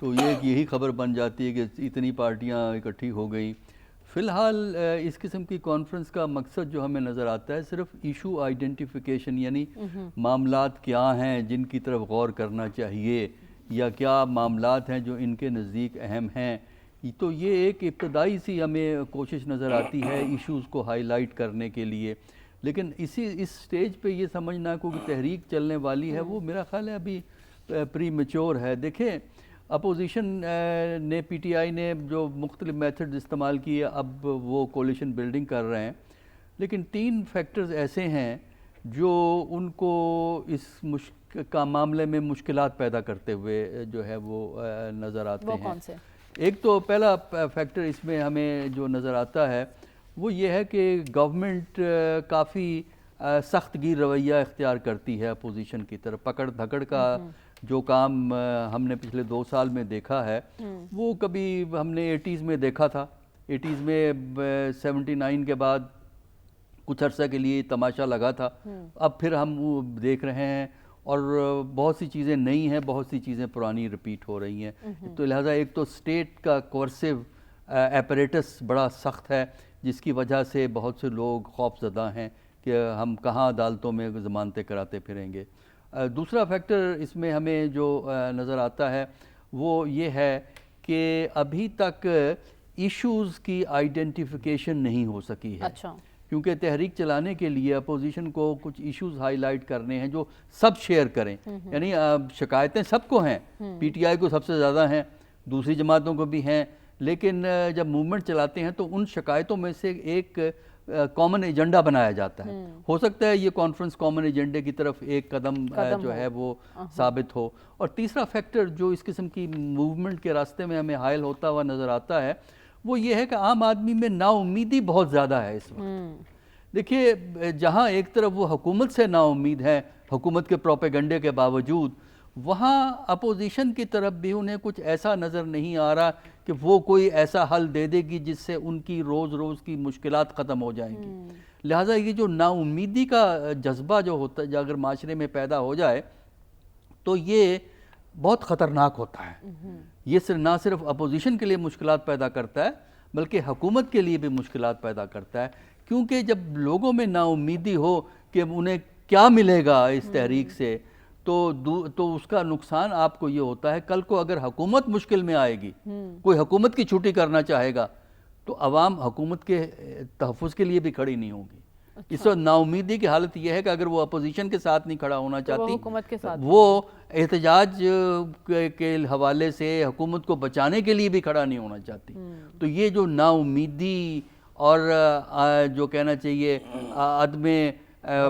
تو یہی خبر بن جاتی ہے کہ اتنی پارٹیاں اکٹھی ہو گئیں. فی الحال اس قسم کی کانفرنس کا مقصد جو ہمیں نظر آتا ہے صرف ایشو آئیڈینٹیفیکیشن، یعنی معاملات کیا ہیں جن کی طرف غور کرنا چاہیے یا کیا معاملات ہیں جو ان کے نزدیک اہم ہیں. تو یہ ایک ابتدائی سی ہمیں کوشش نظر آتی ہے ایشوز کو ہائی لائٹ کرنے کے لیے، لیکن اس سٹیج پہ یہ سمجھنا کوئی تحریک چلنے والی ہے وہ میرا خیال ہے ابھی پری میچور ہے. دیکھیں اپوزیشن نے پی ٹی آئی نے جو مختلف میتھڈز استعمال کیے، اب وہ کولیشن بلڈنگ کر رہے ہیں، لیکن 3 فیکٹرز ایسے ہیں جو ان کو اس کا معاملے میں مشکلات پیدا کرتے ہوئے جو ہے وہ نظر آتے ہیں. وہ کون سے؟ ایک تو پہلا فیکٹر اس میں ہمیں جو نظر آتا ہے وہ یہ ہے کہ گورنمنٹ کافی سخت گیر رویہ اختیار کرتی ہے اپوزیشن کی طرف. پکڑ دھکڑ کا جو کام ہم نے پچھلے 2 سال میں دیکھا ہے وہ کبھی ہم نے 80s میں دیکھا تھا. 80s میں 79 کے بعد کچھ عرصہ کے لیے تماشا لگا تھا، اب پھر ہم وہ دیکھ رہے ہیں اور بہت سی چیزیں نئی ہیں، بہت سی چیزیں پرانی ریپیٹ ہو رہی ہیں. تو لہٰذا ایک تو اسٹیٹ کا کورسو ایپریٹس بڑا سخت ہے جس کی وجہ سے بہت سے لوگ خوف زدہ ہیں کہ ہم کہاں عدالتوں میں ضمانتیں کراتے پھریں گے. دوسرا فیکٹر اس میں ہمیں جو نظر آتا ہے وہ یہ ہے کہ ابھی تک ایشوز کی آئیڈینٹیفیکیشن نہیں ہو سکی ہے. اچھا. کیونکہ تحریک چلانے کے لیے اپوزیشن کو کچھ ایشوز ہائی لائٹ کرنے ہیں جو سب شیئر کریں. یعنی شکایتیں سب کو ہیں، پی ٹی آئی کو سب سے زیادہ ہیں، دوسری جماعتوں کو بھی ہیں، لیکن جب موومنٹ چلاتے ہیں تو ان شکایتوں میں سے ایک کامن ایجنڈا بنایا جاتا ہے. ہو سکتا ہے یہ کانفرنس کامن ایجنڈے کی طرف ایک قدم جو ہے وہ ثابت ہو. اور تیسرا فیکٹر جو اس قسم کی موومنٹ کے راستے میں ہمیں حائل ہوتا ہوا نظر آتا ہے وہ یہ ہے کہ عام آدمی میں نا امیدی بہت زیادہ ہے اس وقت. دیکھیے جہاں ایک طرف وہ حکومت سے نا امید ہے حکومت کے پروپیگنڈے کے باوجود، وہاں اپوزیشن کی طرف بھی انہیں کچھ ایسا نظر نہیں آ رہا کہ وہ کوئی ایسا حل دے دے گی جس سے ان کی روز روز کی مشکلات ختم ہو جائیں گی. لہٰذا یہ جو نا امیدی کا جذبہ جو ہوتا ہے اگر معاشرے میں پیدا ہو جائے تو یہ بہت خطرناک ہوتا ہے. یہ نہ صرف اپوزیشن کے لیے مشکلات پیدا کرتا ہے بلکہ حکومت کے لیے بھی مشکلات پیدا کرتا ہے، کیونکہ جب لوگوں میں نا امیدی ہو کہ انہیں کیا ملے گا اس تحریک سے تو اس کا نقصان آپ کو یہ ہوتا ہے کل کو اگر حکومت مشکل میں آئے گی، کوئی حکومت کی چھٹی کرنا چاہے گا تو عوام حکومت کے تحفظ کے لیے بھی کھڑی نہیں ہوگی. اس وقت نا امیدی کی حالت یہ ہے کہ اگر وہ اپوزیشن کے ساتھ نہیں کھڑا ہونا چاہتی، حکومت کے ساتھ وہ احتجاج کے حوالے سے حکومت کو بچانے کے لیے بھی کھڑا نہیں ہونا چاہتی. تو یہ جو نا امیدی اور جو کہنا چاہیے عدم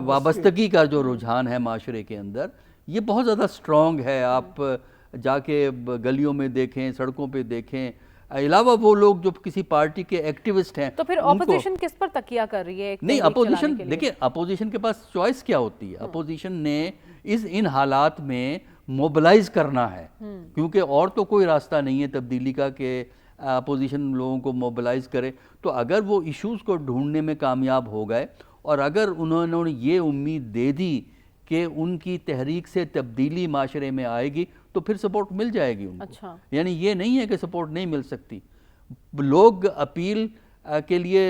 وابستگی کا جو رجحان ہے معاشرے کے اندر، یہ بہت زیادہ سٹرونگ ہے. آپ جا کے گلیوں میں دیکھیں، سڑکوں پہ دیکھیں، علاوہ وہ لوگ جو کسی پارٹی کے ایکٹیوسٹ ہیں. تو پھر اپوزیشن کس پر تکیہ کر رہی ہے؟ نہیں، اپوزیشن دیکھیں اپوزیشن کے پاس چوائس کیا ہوتی ہے. اپوزیشن نے ان حالات میں موبلائز کرنا ہے، کیونکہ اور تو کوئی راستہ نہیں ہے تبدیلی کا کہ اپوزیشن لوگوں کو موبلائز کرے. تو اگر وہ ایشوز کو ڈھونڈنے میں کامیاب ہو گئے اور اگر انہوں نے یہ امید دے دی کہ ان کی تحریک سے تبدیلی معاشرے میں آئے گی تو پھر سپورٹ مل جائے گی ان کو. اچھا. یعنی یہ نہیں ہے کہ سپورٹ نہیں مل سکتی. لوگ اپیل کے لیے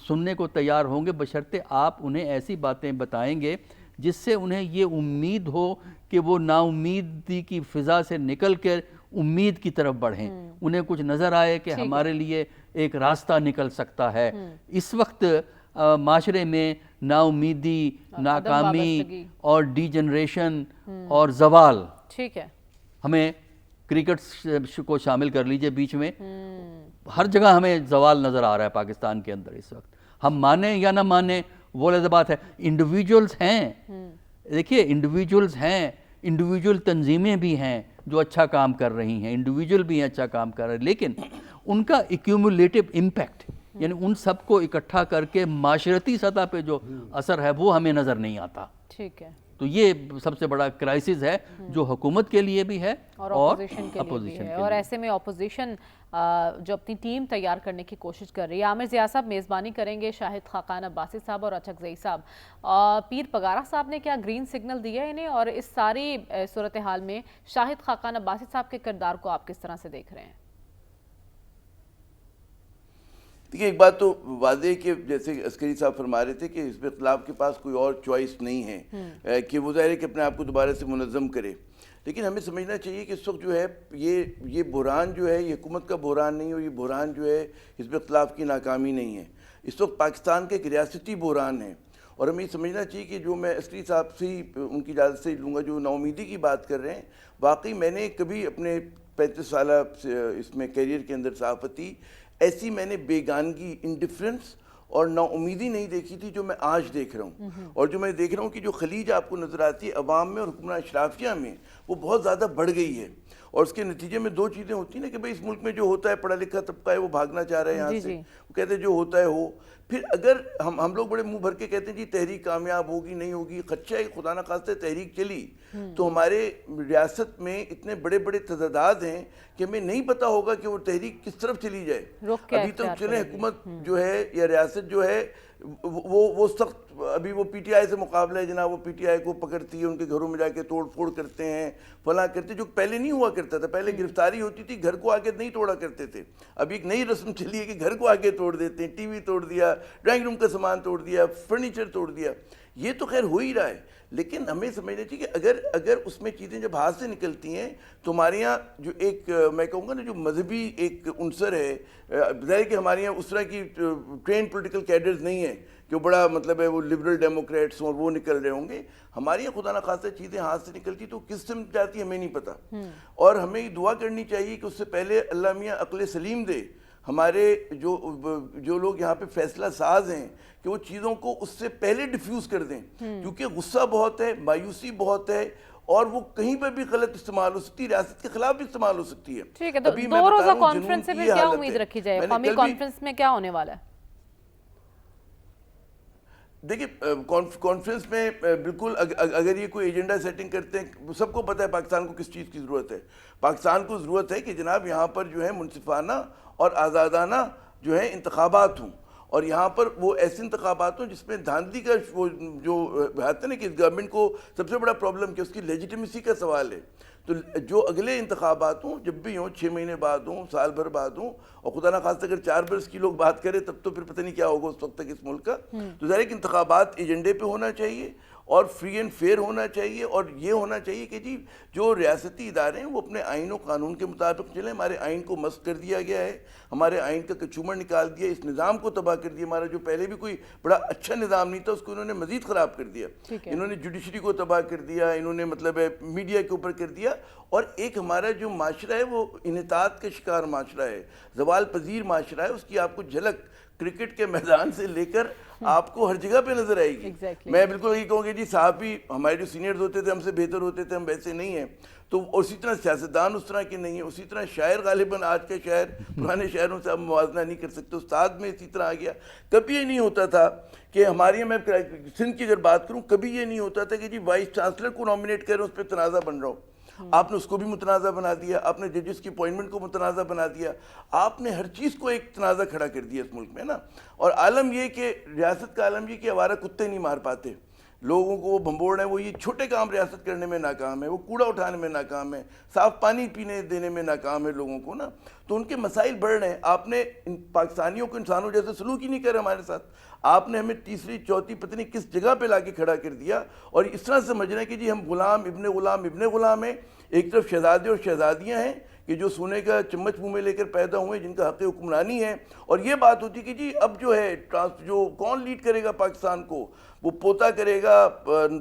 سننے کو تیار ہوں گے بشرطے آپ انہیں ایسی باتیں بتائیں گے جس سے انہیں یہ امید ہو کہ وہ نا امیدی کی فضا سے نکل کر امید کی طرف بڑھیں. انہیں کچھ نظر آئے کہ ہمارے لیے ایک راستہ نکل سکتا ہے. اس وقت معاشرے میں نا امیدی، ناکامی اور ڈی جنریشن اور زوال، ٹھیک ہے، ہمیں کرکٹ کو شامل کر لیجئے بیچ میں، ہر جگہ ہمیں زوال نظر آ رہا ہے پاکستان کے اندر اس وقت. ہم مانیں یا نہ مانیں وہ علیحدہ بات ہے. انڈیویجولز ہیں، دیکھیے انڈیویجولز ہیں، انڈیویجول تنظیمیں بھی ہیں جو اچھا کام کر رہی ہیں، انڈیویجول بھی ہیں اچھا کام کر رہے ہیں، لیکن ان کا ایکیومولیٹو امپیکٹ، یعنی ان سب کو اکٹھا کر کے معاشرتی سطح پہ جو اثر ہے وہ ہمیں نظر نہیں آتا. ٹھیک ہے. تو یہ سب سے بڑا کرائسس ہے جو حکومت کے لیے بھی ہے اور اور اپوزیشن کے لیے بھی اپوزیشن ہے. کے اور لیے. ایسے میں اپوزیشن جو اپنی ٹیم تیار کرنے کی کوشش کر رہی ہے. عامر ضیاء صاحب میزبانی کریں گے شاہد خاقان عباسی صاحب اور اچکزئی صاحب. پیر پگارا صاحب نے کیا گرین سگنل دیا ہے انہیں, اور اس ساری صورتحال میں شاہد خاقان عباسی صاحب کے کردار کو آپ کس طرح سے دیکھ رہے ہیں؟ دیکھیے ایک بات تو واضح ہے کہ جیسے عسکری صاحب فرما رہے تھے کہ حزب اختلاف کے پاس کوئی اور چوائس نہیں ہے کہ وہ ظاہر ہے کہ اپنے آپ کو دوبارہ سے منظم کرے. لیکن ہمیں سمجھنا چاہیے کہ اس وقت جو ہے یہ بحران جو ہے یہ حکومت کا بحران نہیں ہے, اور یہ بحران جو ہے حزب اختلاف کی ناکامی نہیں ہے. اس وقت پاکستان کا ایک ریاستی بحران ہے. اور ہمیں یہ سمجھنا چاہیے کہ جو میں عسکری صاحب سے ان کی اجازت سے لوں گا, جو نا امیدی کی بات کر رہے ہیں, واقعی میں نے کبھی اپنے 35 سالہ اس میں کیریئر کے اندر صحافتی ایسی میں نے بیگانگی, انڈیفرنس اور نا امیدی نہیں دیکھی تھی جو میں آج دیکھ رہا ہوں. اور جو میں دیکھ رہا ہوں کہ جو خلیج آپ کو نظر آتی ہے عوام میں اور حکمران اشرافیہ میں, وہ بہت زیادہ بڑھ گئی ہے. اور اس کے نتیجے میں دو چیزیں ہوتی ہیں نا کہ بھئی اس ملک میں جو ہوتا ہے پڑھا لکھا طبقہ ہے وہ بھاگنا چاہ رہا ہے یہاں سے, وہ کہتے ہیں جو ہوتا ہے ہو. پھر اگر ہم لوگ بڑے منہ بھر کے کہتے ہیں جی تحریک کامیاب ہوگی نہیں ہوگی, خدشہ ہے خدا نخواستہ تحریک چلی تو ہمارے ریاست میں اتنے بڑے بڑے تضادات ہیں کہ ہمیں نہیں پتا ہوگا کہ وہ تحریک کس طرف چلی جائے. ابھی تک چلیں حکومت جو ہے یا ریاست جو ہے وہ سخت, ابھی وہ پی ٹی آئی سے مقابلہ ہے جناب, وہ پی ٹی آئی کو پکڑتی ہے, ان کے گھروں میں جا کے توڑ پھوڑ کرتے ہیں, فلاں کرتے ہیں, جو پہلے نہیں ہوا کرتا تھا. پہلے گرفتاری ہوتی تھی گھر کو آگے نہیں توڑا کرتے تھے. اب ایک نئی رسم چلی ہے کہ گھر کو آگے توڑ دیتے ہیں, ٹی وی توڑ دیا, ڈرائنگ روم کا سامان توڑ دیا, فرنیچر توڑ دیا. یہ تو خیر ہو ہی رہا ہے, لیکن ہمیں سمجھنا چاہیے کہ اگر اس میں چیزیں جب ہاتھ سے نکلتی ہیں تو ہمارے یہاں جو ایک میں کہوں گا نا جو مذہبی ایک عنصر ہے, ظاہر کہ ہمارے یہاں اس طرح کی ٹرینڈ پولیٹیکل کیڈرز نہیں ہیں کہ بڑا مطلب ہے وہ لبرل ڈیموکریٹس اور وہ نکل رہے ہوں گے. ہمارے یہاں خدا نخواستہ چیزیں ہاتھ سے نکلتی تو کس سمت جاتی ہمیں نہیں پتا. اور ہمیں یہ دعا کرنی چاہیے کہ اس سے پہلے اللہ میاں عقل سلیم دے ہمارے جو لوگ یہاں پہ فیصلہ ساز ہیں کہ وہ چیزوں کو اس سے پہلے ڈیفیوز کر دیں, کیونکہ غصہ بہت ہے, مایوسی بہت ہے, اور وہ کہیں پہ بھی غلط استعمال ہو سکتی ہے, ریاست کے خلاف بھی استعمال ہو سکتی ہے. ٹھیک ہے, تو 2 روزہ کانفرنس سے کیا امید رکھی جائے؟ قومی کانفرنس میں کیا ہونے والا ہے؟ دیکھیں کانفرنس میں بالکل اگر یہ کوئی ایجنڈا سیٹنگ کرتے ہیں, سب کو پتہ ہے پاکستان کو کس چیز کی ضرورت ہے. پاکستان کو ضرورت ہے کہ جناب یہاں پر جو ہے منصفانہ اور آزادانہ جو ہے انتخابات ہوں, اور یہاں پر وہ ایسے انتخابات ہوں جس میں دھاندلی کا وہ جو ہے نا کہ اس گورنمنٹ کو سب سے بڑا پرابلم کہ اس کی لیجیٹمیسی کا سوال ہے. تو جو اگلے انتخابات ہوں جب بھی ہوں, 6 مہینے بعد ہوں, سال بھر بعد ہوں, اور خدا نخواستہ اگر 4 برس کی لوگ بات کریں تب تو پھر پتہ نہیں کیا ہوگا اس وقت تک اس ملک کا. تو ظاہر ہے کہ انتخابات ایجنڈے پہ ہونا چاہیے اور فری اینڈ فیئر ہونا چاہیے, اور یہ ہونا چاہیے کہ جی جو ریاستی ادارے ہیں وہ اپنے آئین و قانون کے مطابق چلیں. ہمارے آئین کو مسخ کر دیا گیا ہے, ہمارے آئین کا کچومر نکال دیا, اس نظام کو تباہ کر دیا. ہمارا جو پہلے بھی کوئی بڑا اچھا نظام نہیں تھا اس کو انہوں نے مزید خراب کر دیا. انہوں نے جوڈیشری کو تباہ کر دیا, انہوں نے مطلب ہے میڈیا کے اوپر کر دیا, اور ایک ہمارا جو معاشرہ ہے وہ انحطاط کا شکار معاشرہ ہے, زوال پذیر معاشرہ ہے. اس کی آپ کو جھلک کرکٹ کے میدان سے لے کر آپ کو ہر جگہ پہ نظر آئے گی. میں بالکل یہی کہوں گی جی صحافی ہمارے جو سینئرز ہوتے تھے ہم سے بہتر ہوتے تھے, ہم ویسے نہیں ہیں. تو اسی طرح سیاستدان اس طرح کے نہیں ہیں, اسی طرح شاعر غالباً آج کا شاعر پرانے شاعروں سے اب موازنہ نہیں کر سکتے. استاد میں اسی طرح آ گیا. کبھی یہ نہیں ہوتا تھا کہ ہماری یہاں, میں سندھ کی اگر بات کروں, کبھی یہ نہیں ہوتا تھا کہ جی وائس چانسلر کو نامنیٹ کریں اس پہ تنازع بن رہا ہو. آپ نے اس کو بھی متنازع بنا دیا, آپ نے ججز کی اپوائنٹمنٹ کو متنازع بنا دیا, آپ نے ہر چیز کو ایک تنازع کھڑا کر دیا اس ملک میں نا. اور عالم یہ کہ ریاست کا عالم یہ کہ آوارہ کتے نہیں مار پاتے لوگوں کو, وہ بھمبوڑ ہیں, وہ یہ چھوٹے کام ریاست کرنے میں ناکام ہے, وہ کوڑا اٹھانے میں ناکام ہے, صاف پانی پینے دینے میں ناکام ہے لوگوں کو نا. تو ان کے مسائل بڑھ رہے ہیں. آپ نے پاکستانیوں کو انسانوں جیسے سلوک ہی نہیں کرے ہمارے ساتھ. آپ نے ہمیں تیسری چوتھی پتہ نہیں کس جگہ پہ لا کے کھڑا کر دیا, اور اس طرح سمجھ رہے ہیں کہ جی ہم غلام ابن غلام ہیں. ایک طرف شہزادے اور شہزادیاں ہیں کہ جو سونے کا چمچ منہ میں لے کر پیدا ہوئے, جن کا حق حکمرانی ہے, اور یہ بات ہوتی کہ جی اب جو ہے جو کون لیڈ کرے گا پاکستان کو, وہ پوتا کرے گا,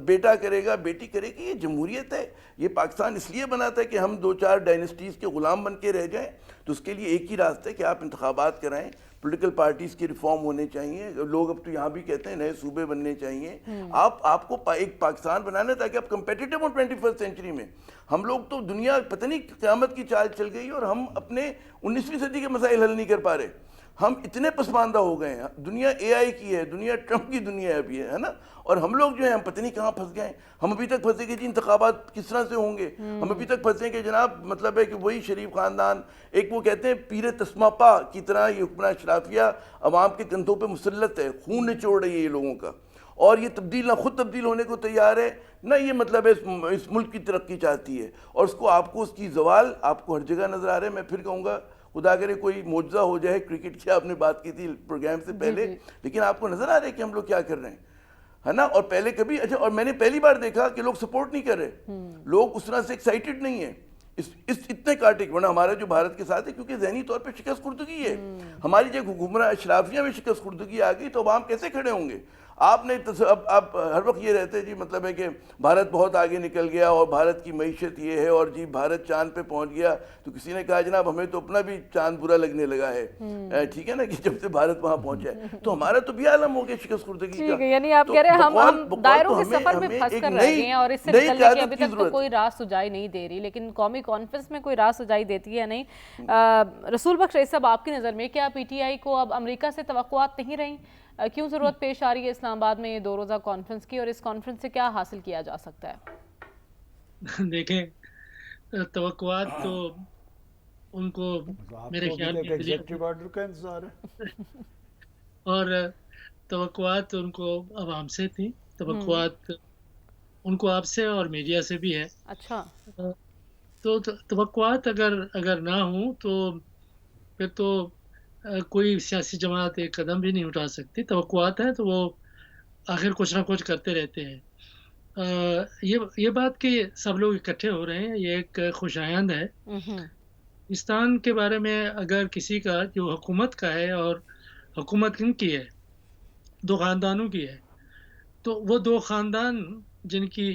بیٹا کرے گا, بیٹی کرے گی. یہ جمہوریت ہے. یہ پاکستان اس لیے بنا تھا کہ ہم 2-4 ڈائنسٹیز کے غلام بن کے رہ جائیں. تو اس کے لیے ایک ہی راستہ ہے کہ آپ انتخابات کرائیں, پولیٹیکل پارٹیز کی ریفارم ہونے چاہیے. لوگ اب تو یہاں بھی کہتے ہیں نئے صوبے بننے چاہیے. آپ کو ایک پاکستان بنانا تاکہ آپ کمپیٹیٹو ہوں 21 سینچری میں. ہم لوگ تو دنیا پتہ نہیں قیامت کی چال چل گئی, اور ہم اپنے 19ویں صدی کے مسائل حل نہیں کر پا رہے. ہم اتنے پسماندہ ہو گئے ہیں. دنیا اے آئی کی ہے, دنیا ٹرمپ کی دنیا ہے ابھی, ہے نا. اور ہم لوگ جو ہیں ہم پتہ نہیں کہاں پھنس گئے ہیں. ہم ابھی تک پھنسے کہ جی انتخابات کس طرح سے ہوں گے. ہم ابھی تک پھنسے کہ جناب مطلب ہے کہ وہی شریف خاندان ایک وہ کہتے ہیں پیر تسماپا کی طرح یہ حکمران اشرافیہ عوام کے کندھوں پہ مسلط ہے, خون نچوڑ رہی ہے یہ لوگوں کا, اور یہ تبدیل نہ خود تبدیل ہونے کو تیار ہے نہ یہ مطلب ہے اس ملک کی ترقی چاہتی ہے, اور اس کو آپ کو اس کی زوال آپ کو ہر جگہ نظر آ رہا ہے. میں پھر کہوں گا خدا کرے کوئی معجزہ ہو جائے. کرکٹ کی آپ نے بات کی تھی پروگرام سے پہلے, لیکن آپ کو نظر آ رہا ہے کہ ہم لوگ کیا کر رہے ہیں, ہے نا. اور پہلے کبھی اچھا, اور میں نے پہلی بار دیکھا کہ لوگ سپورٹ نہیں کر رہے, لوگ اس طرح سے ایکسائٹڈ نہیں ہیں اس اتنے کاٹے. ورنہ ہمارا جو بھارت کے ساتھ ہے کیونکہ ذہنی طور پہ شکست خوردگی ہے ہماری, جب حکمراں اشرافیہ میں شکست خوردگی آ گئی تو عوام کیسے کھڑے ہوں گے. آپ نے اب ہر وقت یہ رہتے جی مطلب ہے کہ بھارت بہت آگے نکل گیا اور بھارت کی معیشت یہ ہے, اور جی بھارت چاند پہ پہنچ گیا. تو کسی نے کہا جناب ہمیں تو اپنا بھی چاند برا لگنے لگا ہے, ٹھیک ہے نا, کہ جب سے بھارت وہاں پہنچا ہے تو ہمارا تو بھی عالم ہو گیا شکست خوردگی کا. یعنی آپ کہہ رہے ہیں ہم دائروں کے سفر میں پھنس کر رہ گئے ہیں, اور اس سے نکلنے کی ابھی تک تو کوئی راہ سجائی نہیں دے رہی, لیکن قومی کانفرنس میں کوئی راہ سجائی دیتی ہے نہیں. رسول بخش رئیس صاحب, آپ کی نظر میں کیا پی ٹی آئی کو اب امریکہ سے توقعات نہیں رہیں؟ کیوں ضرورت پیش آ رہی ہے اسلام آباد میں یہ 2 روزہ کانفرنس کی, اور اس کانفرنس سے کیا حاصل کیا جا سکتا ہے؟ دیکھیں توقعات تو ان کو میرے خیال میں ایگزیکٹو آرڈر کا انتظار ہے, اور توقعات ان کو عوام سے تھی, توقعات ان کو آپ سے اور میڈیا سے بھی ہے. اچھا, تو توقعات اگر نہ ہوں تو پھر تو کوئی سیاسی جماعت ایک قدم بھی نہیں اٹھا سکتی. توقعات ہے تو وہ آخر کچھ نہ کچھ کرتے رہتے ہیں. یہ بات کہ سب لوگ اکٹھے ہو رہے ہیں یہ ایک خوش آئند ہے. پاکستان کے بارے میں اگر کسی کا جو حکومت کا ہے, اور حکومت کن کی ہے, 2 خاندانوں کی ہے, تو وہ 2 خاندان جن کی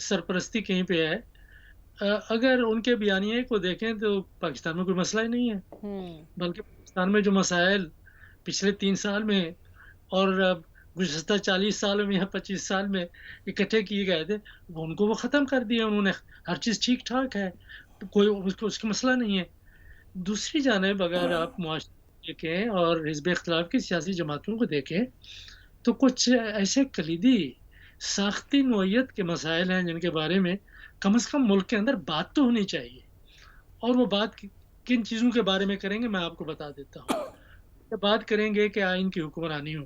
سرپرستی کہیں پہ ہے, اگر ان کے بیانیے کو دیکھیں تو پاکستان میں کوئی مسئلہ ہی نہیں ہے. بلکہ پاکستان میں جو مسائل پچھلے 3 سال میں اور گزشتہ 40 سالوں میں یا 25 سال میں اکٹھے کیے گئے تھے, ان کو وہ ختم کر دیا انہوں نے. ہر چیز ٹھیک ٹھاک ہے, کوئی اس کا مسئلہ نہیں ہے. دوسری جانب اگر آپ معاشرے دیکھیں اور حزب اختلاف کی سیاسی جماعتوں کو دیکھیں تو کچھ ایسے کلیدی ساختی نوعیت کے مسائل ہیں جن کے بارے میں کم از کم ملک کے اندر بات تو ہونی چاہیے. اور وہ بات کن چیزوں کے بارے میں کریں گے میں آپ کو بتا دیتا ہوں. بات کریں گے کہ آئین کی حکمرانی ہو.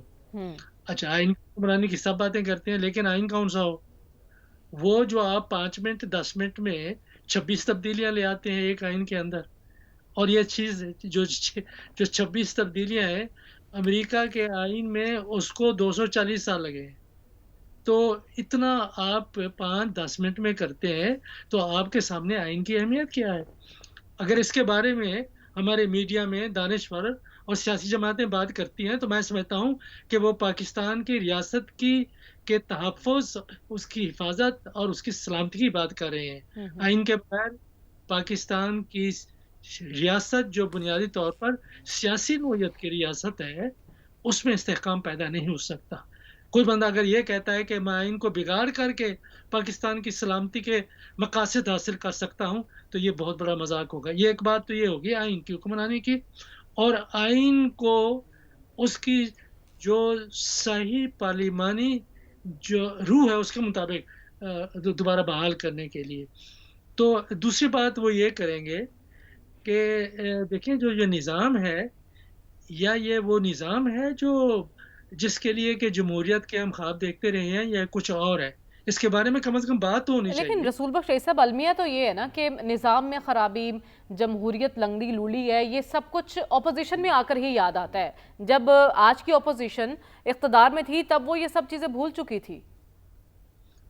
اچھا, آئین کی حکمرانی کی سب باتیں کرتے ہیں, لیکن آئین کون سا ہو؟ وہ جو آپ 5 منٹ 10 منٹ میں 26 تبدیلیاں لے آتے ہیں ایک آئین کے اندر, اور یہ چیز جو 26 تبدیلیاں ہیں امریکہ کے آئین میں اس کو 240 سال لگے ہیں. تو اتنا آپ 5-10 منٹ میں کرتے ہیں تو آپ کے سامنے آئین کی اہمیت کیا ہے؟ اگر اس کے بارے میں ہمارے میڈیا میں دانشور اور سیاسی جماعتیں بات کرتی ہیں تو میں سمجھتا ہوں کہ وہ پاکستان کی ریاست کے تحفظ, اس کی حفاظت اور اس کی سلامتی کی بات کر رہے ہیں. آئین کے بغیر پاکستان کی ریاست جو بنیادی طور پر سیاسی نوعیت کی ریاست ہے اس میں استحکام پیدا نہیں ہو سکتا. کوئی بندہ اگر یہ کہتا ہے کہ میں آئین کو بگاڑ کر کے پاکستان کی سلامتی کے مقاصد حاصل کر سکتا ہوں تو یہ بہت بڑا مذاق ہوگا. یہ ایک بات تو یہ ہوگی آئین کی حکمرانی کی, اور آئین کو اس کی جو صحیح پارلیمانی جو روح ہے اس کے مطابق دوبارہ بحال کرنے کے لیے. تو دوسری بات وہ یہ کریں گے کہ دیکھیں جو یہ نظام ہے, یا یہ وہ نظام ہے جو جس کے لیے کہ جمہوریت کے ہم خواب دیکھتے رہے ہیں, یا کچھ اور ہے, اس کے بارے میں کم از کم بات تو ہونی چاہیے. لیکن رسول بخش رئیس صاحب, المیہ تو یہ ہے نا کہ نظام میں خرابی, جمہوریت لنگڑی لولی ہے, یہ سب کچھ اپوزیشن میں آ کر ہی یاد آتا ہے. جب آج کی اپوزیشن اقتدار میں تھی تب وہ یہ سب چیزیں بھول چکی تھی.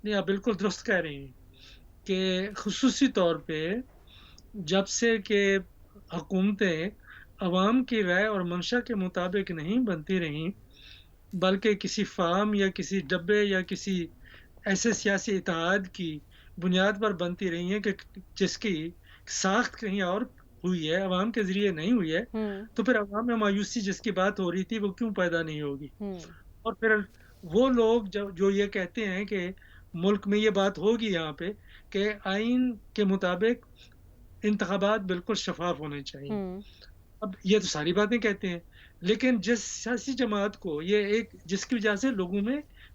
نہیں, آپ بالکل درست کہہ رہی ہیں کہ خصوصی طور پہ جب سے کہ حکومتیں عوام کی رائے اور منشا کے مطابق نہیں بنتی رہیں, بلکہ کسی فارم یا کسی ڈبے یا کسی ایسے سیاسی اتحاد کی بنیاد پر بنتی رہی ہیں کہ جس کی ساخت کہیں اور ہوئی ہے, عوام کے ذریعے نہیں ہوئی ہے, تو پھر عوام میں مایوسی جس کی بات ہو رہی تھی وہ کیوں پیدا نہیں ہوگی؟ اور پھر وہ لوگ جو یہ کہتے ہیں کہ ملک میں یہ بات ہوگی یہاں پہ کہ آئین کے مطابق انتخابات بالکل شفاف ہونے چاہیے. اب یہ تو ساری باتیں کہتے ہیں, لیکن جس سیاسی جماعت کو یہ ایک جس کی وجہ سے لوگوں میں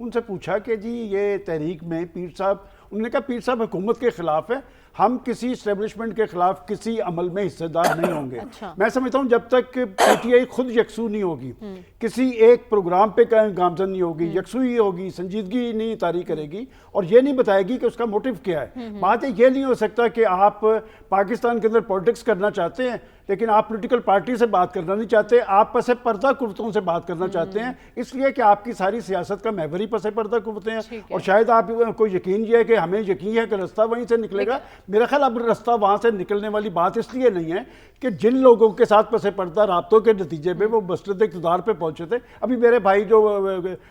ان سے پوچھا کہ جی یہ تحریک میں پیر صاحب، انہوں نے کہا پیر صاحب حکومت کے خلاف ہے، ہم کسی اسٹیبلشمنٹ کے خلاف کسی عمل میں حصے دار نہیں ہوں گے۔ میں سمجھتا ہوں جب تک پی ٹی آئی خود یکسو نہیں ہوگی، کسی ایک پروگرام پہ گامزن نہیں ہوگی، یکسوئی ہوگی، سنجیدگی نہیں طاری کرے گی اور یہ نہیں بتائے گی کہ اس کا موٹیو کیا ہے۔ بات یہ نہیں ہو سکتا کہ آپ پاکستان کے اندر پولیٹکس کرنا چاہتے ہیں لیکن آپ پولیٹیکل پارٹی سے بات کرنا نہیں چاہتے، آپ پس پردہ قوتوں سے بات کرنا چاہتے ہیں، اس لیے کہ آپ کی ساری سیاست کا محور ہی پس پردہ قوتیں ہیں، اور شاید آپ کو یقین یہ ہے کہ ہمیں یقین ہے کہ رستہ وہیں سے نکلے گا۔ میرا خیال اب رستہ وہاں سے نکلنے والی بات اس لیے نہیں ہے کہ جن لوگوں کے ساتھ پس پردہ رابطوں کے نتیجے میں وہ مسلط اقتدار پہ پہنچے تھے، ابھی میرے بھائی جو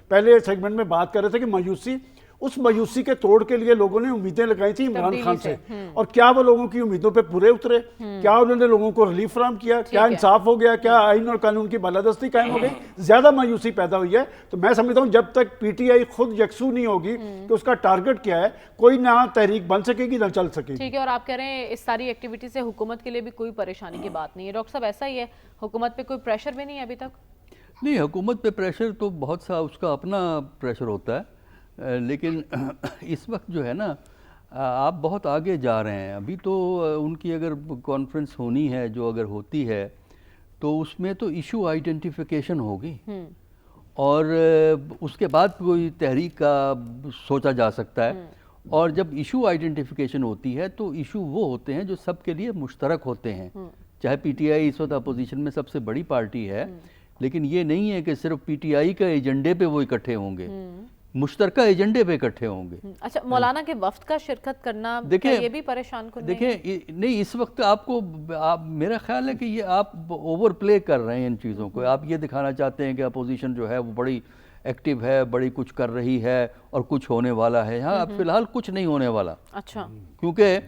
پہلے سیگمنٹ میں بات کر رہے تھے کہ مایوسی، اس مایوسی کے توڑ کے لیے لوگوں نے امیدیں لگائی تھیں عمران خان سے، اور کیا وہ لوگوں کی امیدوں پہ پورے اترے؟ کیا انہوں نے لوگوں کو ریلیف فراہم کیا؟ کیا انصاف ہو گیا؟ کیا آئین اور قانون کی بالادستی قائم ہو گئی؟ زیادہ مایوسی پیدا ہوئی ہے۔ تو میں سمجھتا ہوں جب تک پی ٹی آئی خود یکسو نہیں ہوگی کہ اس کا ٹارگٹ کیا ہے، کوئی نہ تحریک بن سکے گی نہ چل سکے گی۔ ٹھیک ہے، اور آپ کہہ رہے ہیں اس ساری ایکٹیویٹی سے حکومت کے لیے بھی کوئی پریشانی کی بات نہیں ہے۔ ڈاکٹر صاحب ایسا ہی ہے، حکومت پہ کوئی پریشر بھی نہیں ہے ابھی تک؟ نہیں، حکومت پہ پریشر تو بہت سا اس کا اپنا پریشر ہوتا ہے، لیکن اس وقت جو ہے نا آپ بہت آگے جا رہے ہیں۔ ابھی تو ان کی اگر کانفرنس ہونی ہے، جو اگر ہوتی ہے تو اس میں تو ایشو آئیڈینٹیفیکیشن ہوگی، اور اس کے بعد کوئی تحریک کا سوچا جا سکتا ہے۔ اور جب ایشو آئیڈینٹیفیکیشن ہوتی ہے تو ایشو وہ ہوتے ہیں جو سب کے لیے مشترک ہوتے ہیں۔ چاہے پی ٹی آئی اس وقت اپوزیشن میں سب سے بڑی پارٹی ہے، لیکن یہ نہیں ہے کہ صرف پی ٹی آئی کا ایجنڈے پہ وہ اکٹھے ہوں گے، مشترکہ ایجنڈے پہ اکٹھے ہوں گے۔ اچھا، مولانا کے وفد کا شرکت کرنا یہ بھی پریشان کن دیکھیں نہیں، اس وقت آپ کو میرا خیال ہے کہ یہ آپ اوور پلے کر رہے ہیں ان چیزوں کو۔ آپ یہ دکھانا چاہتے ہیں کہ اپوزیشن جو ہے وہ بڑی ایکٹیو ہے، بڑی کچھ کر رہی ہے اور کچھ ہونے والا ہے۔ ہاں، اب فی الحال کچھ نہیں ہونے والا، اچھا، کیونکہ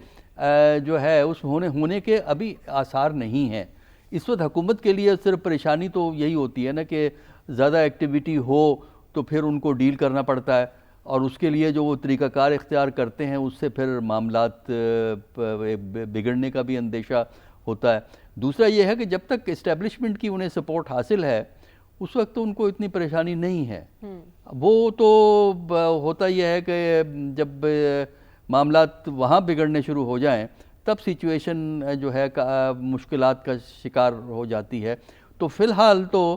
جو ہے اس ہونے کے ابھی آثار نہیں ہیں۔ اس وقت حکومت کے لیے صرف پریشانی تو یہی ہوتی ہے نا کہ زیادہ ایکٹیویٹی ہو تو پھر ان کو ڈیل کرنا پڑتا ہے، اور اس کے لیے جو وہ طریقہ کار اختیار کرتے ہیں اس سے پھر معاملات بگڑنے کا بھی اندیشہ ہوتا ہے۔ دوسرا یہ ہے کہ جب تک اسٹیبلشمنٹ کی انہیں سپورٹ حاصل ہے اس وقت تو ان کو اتنی پریشانی نہیں ہے۔ وہ تو ہوتا یہ ہے کہ جب معاملات وہاں بگڑنے شروع ہو جائیں تب سچویشن جو ہے مشکلات کا شکار ہو جاتی ہے۔ تو فی الحال تو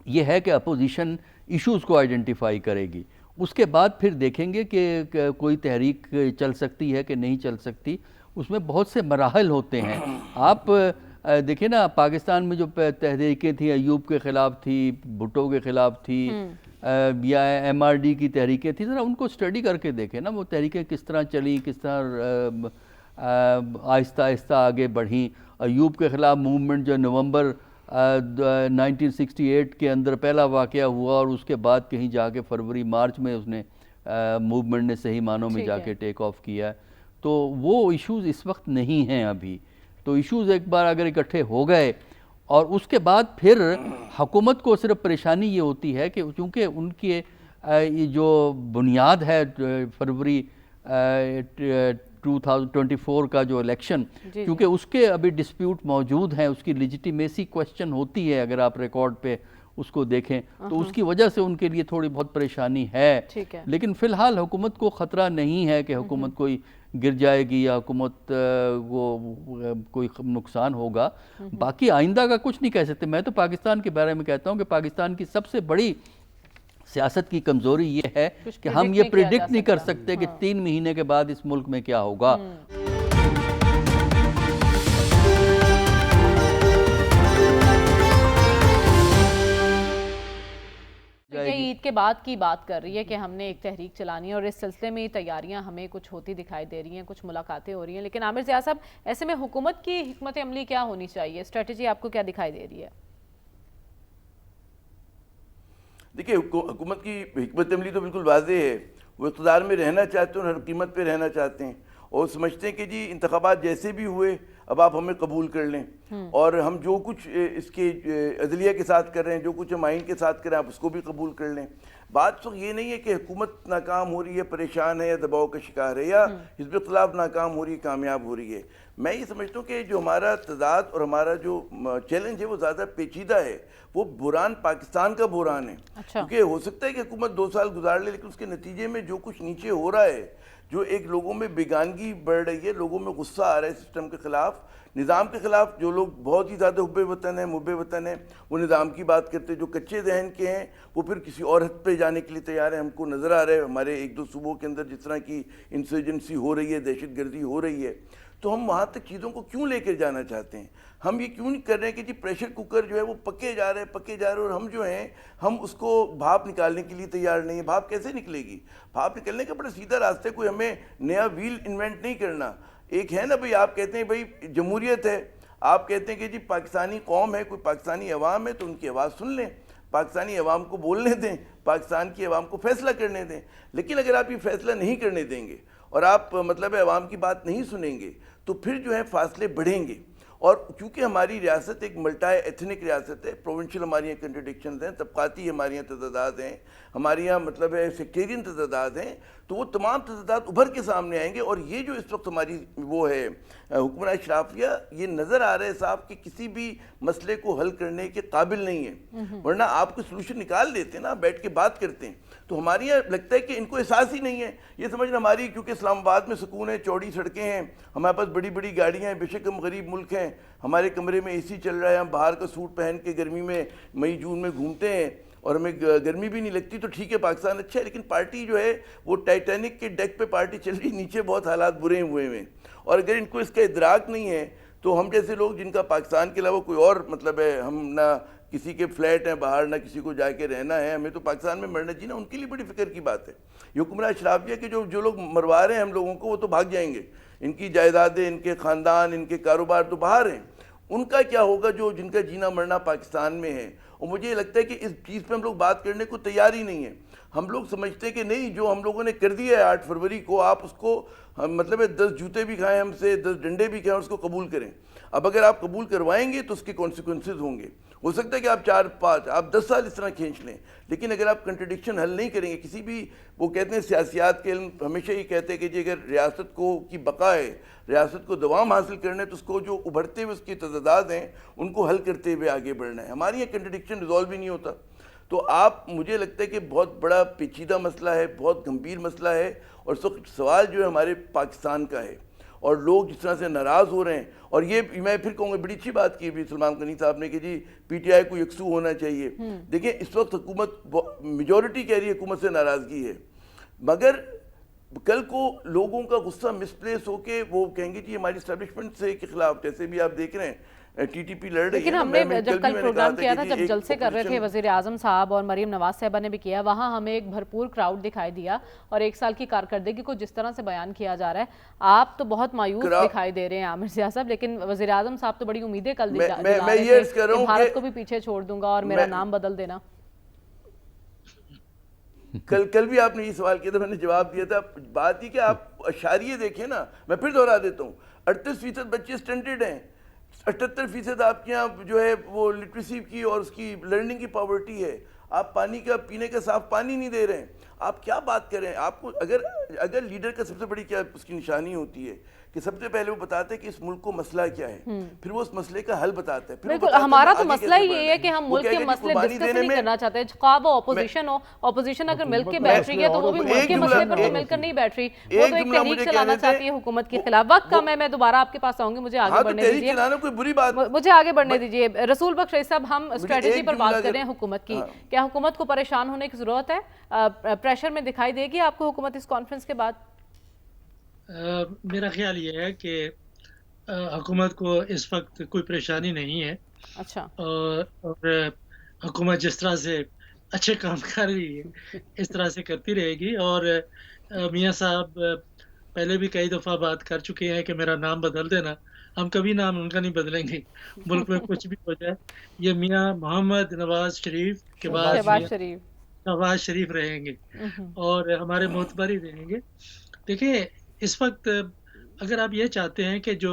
یہ ہے کہ اپوزیشن ایشوز کو آئیڈینٹیفائی کرے گی، اس کے بعد پھر دیکھیں گے کہ کوئی تحریک چل سکتی ہے کہ نہیں چل سکتی۔ اس میں بہت سے مراحل ہوتے ہیں۔ آپ دیکھیں نا، پاکستان میں جو تحریکیں تھیں، ایوب کے خلاف تھی، بھٹو کے خلاف تھی، یا ایم آر ڈی کی تحریکیں تھیں، ذرا ان کو اسٹڈی کر کے دیکھیں نا وہ تحریکیں کس طرح چلیں، کس طرح آہستہ آہستہ آگے بڑھیں۔ ایوب کے خلاف موومنٹ جو نومبر 1968 کے اندر پہلا واقعہ ہوا، اور اس کے بعد کہیں جا کے فروری مارچ میں اس نے موومنٹ نے صحیح معنوں میں جا کے ٹیک آف کیا۔ تو وہ ایشوز اس وقت نہیں ہیں ابھی۔ تو ایشوز ایک بار اگر اکٹھے ہو گئے اور اس کے بعد پھر حکومت کو صرف پریشانی یہ ہوتی ہے کہ چونکہ ان کے جو بنیاد ہے فروری 2024 کا جو الیکشن، کیونکہ اس کے ابھی ڈسپیوٹ موجود ہیں، اس کی لیجیٹیمیسی کوسچن ہوتی ہے، اگر آپ ریکارڈ پہ اس کو دیکھیں تو اس کی وجہ سے ان کے لیے تھوڑی بہت پریشانی ہے۔ لیکن فی الحال حکومت کو خطرہ نہیں ہے کہ حکومت کوئی گر جائے گی یا حکومت کو کوئی نقصان ہوگا۔ باقی آئندہ کا کچھ نہیں کہہ سکتے۔ میں تو پاکستان کے بارے میں کہتا ہوں کہ پاکستان کی سب سے بڑی سیاست کی کمزوری یہ ہے کہ ہم یہ پریڈکٹ نہیں کر سکتے کہ 3 مہینے کے بعد اس ملک میں کیا ہوگا۔ عید کے بعد کی بات کر رہی ہے کہ ہم نے ایک تحریک چلانی ہے، اور اس سلسلے میں تیاریاں ہمیں کچھ ہوتی دکھائی دے رہی ہیں، کچھ ملاقاتیں ہو رہی ہیں، لیکن عامر ضیاء صاحب ایسے میں حکومت کی حکمت عملی کیا ہونی چاہیے؟ اسٹریٹجی آپ کو کیا دکھائی دے رہی ہے؟ دیکھیں، حکومت کی حکمت عملی تو بالکل واضح ہے۔ وہ اقتدار میں رہنا چاہتے ہیں اور ہر قیمت پہ رہنا چاہتے ہیں، اور سمجھتے ہیں کہ جی انتخابات جیسے بھی ہوئے اب آپ ہمیں قبول کر لیں اور ہم جو کچھ اس کے عدلیہ کے ساتھ کر رہے ہیں، جو کچھ ہم آئین کے ساتھ کر رہے ہیں، آپ اس کو بھی قبول کر لیں. بات تو یہ نہیں ہے کہ حکومت ناکام ہو رہی ہے، پریشان ہے یا دباؤ کا شکار ہے، یا حزب اختلاف ناکام ہو رہی ہے، کامیاب ہو رہی ہے. میں یہ سمجھتا ہوں کہ جو ہمارا تضاد اور ہمارا جو چیلنج ہے وہ زیادہ پیچیدہ ہے. وہ بحران پاکستان کا بحران ہے. کیونکہ ہو سکتا ہے کہ حکومت 2 سال گزار لے، لیکن اس کے نتیجے میں جو کچھ نیچے ہو رہا ہے، جو ایک لوگوں میں بیگانگی بڑھ رہی ہے، لوگوں میں غصہ آ رہا ہے سسٹم کے خلاف، نظام کے خلاف. جو لوگ بہت ہی زیادہ حب وطن ہیں، محب وطن ہیں، وہ نظام کی بات کرتے ہیں. جو کچے ذہن کے ہیں وہ پھر کسی اور حد پہ جانے کے لیے تیار ہیں. ہم کو نظر آ رہا ہے ہمارے 1-2 صوبوں کے اندر جس طرح کی انسرجنسی ہو رہی ہے، دہشت گردی ہو رہی ہے. تو ہم وہاں تک چیزوں کو کیوں لے کر جانا چاہتے ہیں؟ ہم یہ کیوں نہیں کر رہے ہیں کہ جی پریشر کوکر جو ہے وہ پکے جا رہے ہیں اور ہم جو ہیں ہم اس کو بھاپ نکالنے کے لیے تیار نہیں ہیں. بھاپ کیسے نکلے گی؟ بھاپ نکلنے کا بڑا سیدھا راستہ ہے. کوئی ہمیں نیا ویل انوینٹ نہیں کرنا. ایک ہے نا بھئی، آپ کہتے ہیں بھئی جمہوریت ہے، آپ کہتے ہیں کہ جی پاکستانی قوم ہے، کوئی پاکستانی عوام ہے، تو ان کی آواز سن لیں، پاکستانی عوام کو بولنے دیں، پاکستان کی عوام کو فیصلہ کرنے دیں. لیکن اگر آپ یہ فیصلہ نہیں کرنے دیں گے اور آپ مطلب عوام کی بات نہیں سنیں گے تو پھر جو ہے فاصلے بڑھیں گے. اور چونکہ ہماری ریاست ایک ملٹائی ایتھنک ریاست ہے، پروونشل ہماری یہاں کنٹرڈکشنز ہیں، طبقاتی ہماری یہاں تضادات ہیں، ہماری یہاں مطلب ہے سیکٹیرین تضادات ہیں، تو وہ تمام تضادات ابھر کے سامنے آئیں گے. اور یہ جو اس وقت ہماری وہ ہے حکمران اشرافیہ، یہ نظر آ رہا ہے صاحب کہ کسی بھی مسئلے کو حل کرنے کے قابل نہیں ہے. ورنہ آپ کو سلوشن نکال دیتے ہیں نا، بیٹھ کے بات کرتے ہیں. تو ہمارے یہاں لگتا ہے کہ ان کو احساس ہی نہیں ہے. یہ سمجھنا ہماری، کیونکہ اسلام آباد میں سکون ہے، چوڑی سڑکیں ہیں، ہمارے پاس بڑی بڑی گاڑیاں ہیں، بے شک ہم غریب ملک ہیں، ہمارے کمرے میں اے سی چل رہا ہے، ہم باہر کا سوٹ پہن کے گرمی میں مئی جون میں گھومتے ہیں اور ہمیں گرمی بھی نہیں لگتی، تو ٹھیک ہے پاکستان اچھا ہے. لیکن پارٹی جو ہے وہ ٹائٹینک کے ڈیک پہ پارٹی چل رہی، نیچے بہت حالات برے ہوئے ہیں. اور اگر ان کو اس کا ادراک نہیں ہے تو ہم جیسے لوگ جن کا پاکستان کے علاوہ کوئی اور مطلب ہے، ہم نہ کسی کے فلیٹ ہیں باہر، نہ کسی کو جا کے رہنا ہے، ہمیں تو پاکستان میں مرنا جینا، ان کے لیے بڑی فکر کی بات ہے. یہ حکمران اشرافیہ کے جو لوگ مروا رہے ہیں ہم لوگوں کو، وہ تو بھاگ جائیں گے. ان کی جائیدادیں، ان کے خاندان، ان کے کاروبار تو باہر ہیں. ان کا کیا ہوگا جو جن کا جینا مرنا پاکستان میں ہے؟ اور مجھے یہ لگتا ہے کہ اس چیز پہ ہم لوگ بات کرنے کو تیار ہی نہیں ہیں. ہم لوگ سمجھتے ہیں کہ نہیں، جو ہم لوگوں نے کر دیا ہے 8 فروری کو، آپ اس کو مطلب 10 جوتے بھی کھائیں ہم سے، 10 ڈنڈے بھی کھائیں، اس کو قبول کریں. اب اگر آپ قبول کروائیں گے تو اس کے کانسیکوینسز ہوں گے. ہو سکتا ہے کہ آپ 4-5 آپ 10 سال اس طرح کھینچ لیں، لیکن اگر آپ کنٹرڈکشن حل نہیں کریں گے کسی بھی، وہ کہتے ہیں سیاسیات کے علم ہمیشہ یہ کہتے ہیں کہ جی اگر ریاست کو کی بقا ہے، ریاست کو دوام حاصل کرنا ہے، تو اس کو جو ابھرتے ہوئے اس کی تضادات ہیں ان کو حل کرتے ہوئے آگے بڑھنا ہے. ہماری یہ کنٹرڈکشن ریزالو ہی نہیں ہوتا. تو آپ، مجھے لگتا ہے کہ بہت بڑا پیچیدہ مسئلہ ہے، بہت گمبھیر مسئلہ ہے. اور اس وقت سوال جو ہے ہمارے پاکستان کا ہے، اور لوگ جس طرح سے ناراض ہو رہے ہیں. اور یہ میں پھر کہوں گا بڑی اچھی بات کی بھی سلمان غنی صاحب نے کہ جی پی ٹی آئی کو یکسو ہونا چاہیے. دیکھیں اس وقت حکومت، میجورٹی کہہ رہی ہے حکومت سے ناراضگی ہے، مگر کل کو لوگوں کا غصہ مسپلیس ہو کے وہ کہیں گے جی ہماری اسٹیبلشمنٹ سے کے خلاف، جیسے بھی آپ دیکھ رہے ہیں ٹی ٹی پی لڑ رہی ہے. لیکن ہم نے جب کل پروگرام کیا تھا، جب جلسے کر رہے تھے وزیر اعظم صاحب اور مریم نواز صاحبہ نے بھی کیا، وہاں ہمیں ایک بھرپور کراؤڈ دکھائی دیا. اور 1 سال کی کارکردگی کو جس طرح سے بیان کیا جا رہا ہے، آپ تو بہت مایوس دکھائی دے رہے ہیں عامر ضیاء صاحب، لیکن وزیر اعظم صاحب تو بڑی امیدیں کل دلا رہے تھے کہ بھارت کو بھی پیچھے چھوڑ دوں گا اور میرا نام بدل دینا. کل بھی آپ نے یہ سوال کیا تھا، میں نے جواب دیا تھا. بات یہ کہ آپ اشاریے دیکھیں نا، میں پھر دہرا دیتا ہوں، 38% بچے سٹینڈرڈ ہیں، 78% آپ کے یہاں جو ہے وہ لٹریسی کی اور اس کی لرننگ کی پاورٹی ہے. آپ پانی کا، پینے کا صاف پانی نہیں دے رہے ہیں. آپ کیا بات کریں؟ آپ کو اگر لیڈر کا سب سے بڑی کیا اس کی نشانی ہوتی ہے کہ سب سے پہلے وہ بتاتے ہیں کہ اس ملک کو مسئلہ کیا ہے، پھر وہ اس مسئلے کا حل بتاتا ہے. بالکل، ہمارا تو مسئلہ ہی یہ ہے کہ ہم ملک کے مسئلے ڈسکس نہیں کرنا چاہتے ہیں، خواہ وہ اپوزیشن ہو. اپوزیشن اگر مل کے بیٹھ رہی ہے تو وہ بھی ملک کے مسئلے پر تو مل کر نہیں بیٹھ رہی، وہ تو ایک تحریک چلانا چاہتی ہے حکومت کے خلاف. وقت کم ہے، میں دوبارہ آپ کے پاس آؤں گی، مجھے آگے بڑھنے دیجیے. مجھے آگے بڑھنے دیجیے. رسول بخش رئیس صاحب، ہم اسٹریٹجی پر بات کر رہے ہیں حکومت کی. کیا حکومت کو پریشان ہونے کی ضرورت ہے؟ پریشر میں دکھائی دے گی آپ کو حکومت اس کانفرنس کے بعد؟ میرا خیال یہ ہے کہ حکومت کو اس وقت کوئی پریشانی نہیں ہے. اچھا. اور حکومت جس طرح سے اچھے کام کر رہی ہے اس طرح سے کرتی رہے گی. اور میاں صاحب پہلے بھی کئی دفعہ بات کر چکے ہیں کہ میرا نام بدل دینا. ہم کبھی نام ان کا نہیں بدلیں گے، ملک میں کچھ بھی ہو جائے. یہ میاں محمد نواز شریف کے بعد شہباز شریف رہیں گے اور ہمارے معتبر ہی رہیں گے. دیکھیں اس وقت اگر آپ یہ چاہتے ہیں کہ جو